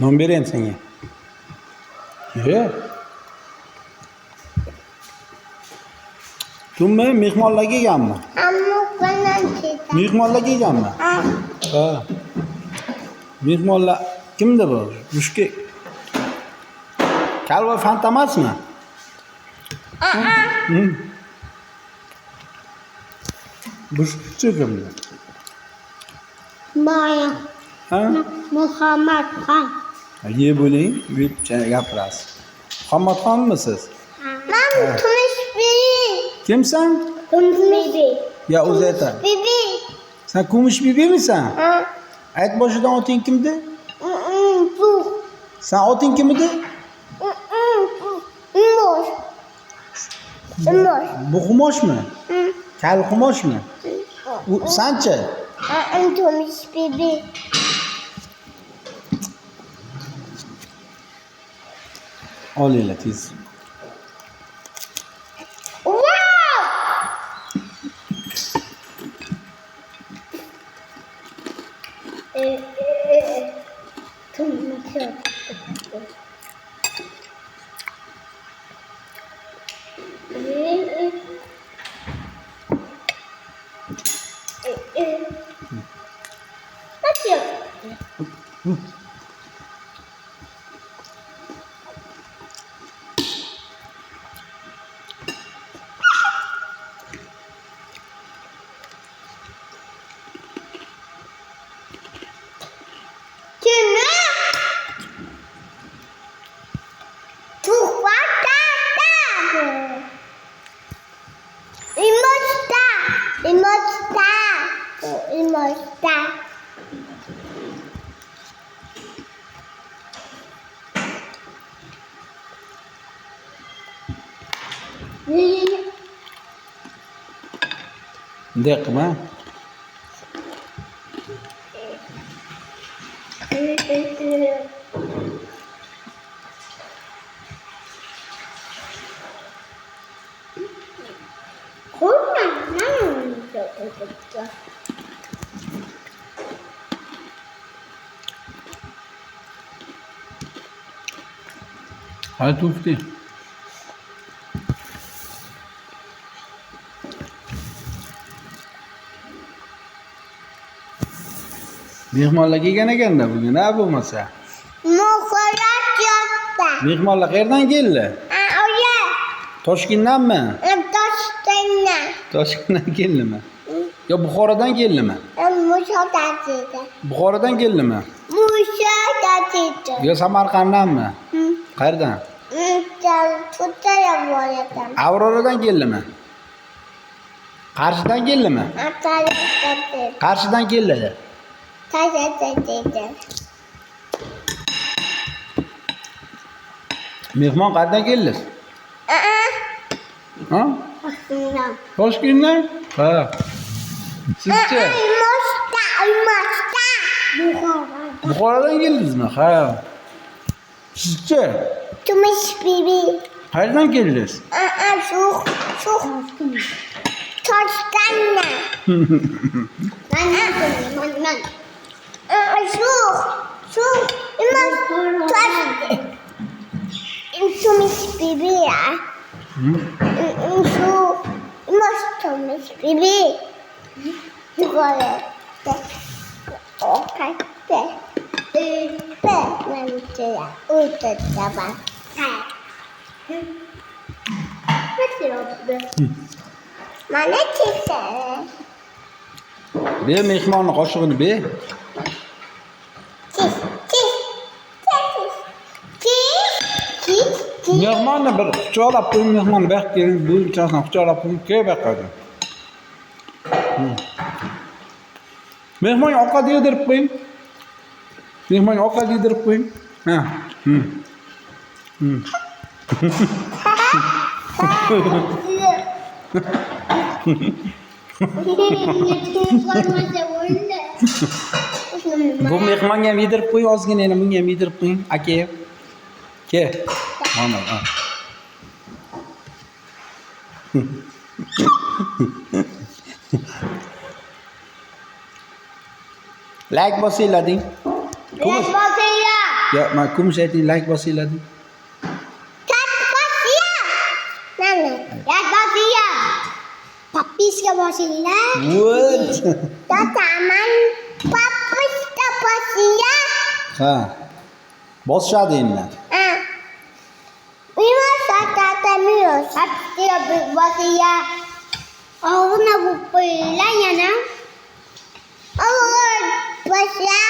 Non bereyim senga. Ye. Kimmi? Mehmonlar kelganmi? Mehmonlar kelganmi? Ha. Mehmonlar kimdi bu? Mushki. Kalva Fanta emasmi? Mushki kimdi? Baya. Ha? Muhammad Khan. Ye bo'ling, deb gapirasiz. Muhammadxonmi siz? Ben Tumiş Bibi. Kimsan? Tumiş Bibi. Ya o'zi aytadi. Bibi. Sen Kumush bibimisan? Ha. Ayt boshidan oting kimdi? Bu. Sen oting kim edi? Moş. Moş. Bu Xumoshmi? Kal Xumoshmi? Sanchi? Tumiş Bibi. Olinglar tez. Wow! Bunday qilma. Hadi tufti. Mehmonlar kelgan ekanda bugun, ha bo'lmasa. Muhtarat yo'qda. Mehmonlar qayerdan keldi? Oya. Toshkentdanmi? Toshkentdan. Toshkentdan keldimi? Yo Buxorodan keldimi? Mushodatida. Buxorodan keldimi? Mushodatida. Yo Samarqanddanmi? Qayerdan? Tutaya bo'ladim. Avroradan keldimi? Qarshidan keldimi? Atalakda. Qarshidan keldi. Tajatada. Mehmon qayerdan keldi? Ha? Toshkentdan. Toshkentdan? Ha. Sizchi? Moshta. Buxorodan keldingizmi? Ha. Sizchi? Tumish bibi. Qayerdan keldingiz? Shu. Toshkentdan. Man. Shu. Tumish bibi ya. Shu. Tumish bibi. Yukarı. Okay. Mentira. Uite ceva. Mana çekse. Be mehmonni qoshig'ini be. Mehmonni bir quchoqlab qo'ying, mehmonni bu yoqqa keling, bu uchasini quchoqlab qo'ying, kel bu yoqqa. Mehmonga ovqat yedirib qo'ying. Mehmonga ovqat yedirib qo'ying. Ha. Bu mehmonga ham yedirib qo'ying, ozgina yana bunga ham yedirib qo'ying. Aka. Ke. Mana, ha. Like basila din. Red Bosnia. Ya, mak kum saya di like basila din. Red Bosnia. Nana. Red Bosnia. Papis ka Bosnia. What? Tataman. Papis ka Bosnia. Ha. Bosha din na. Ah. Mimos tata mimos. Papis ka Bosnia. Oh, nabupila yan ah. Oh, Bosnia.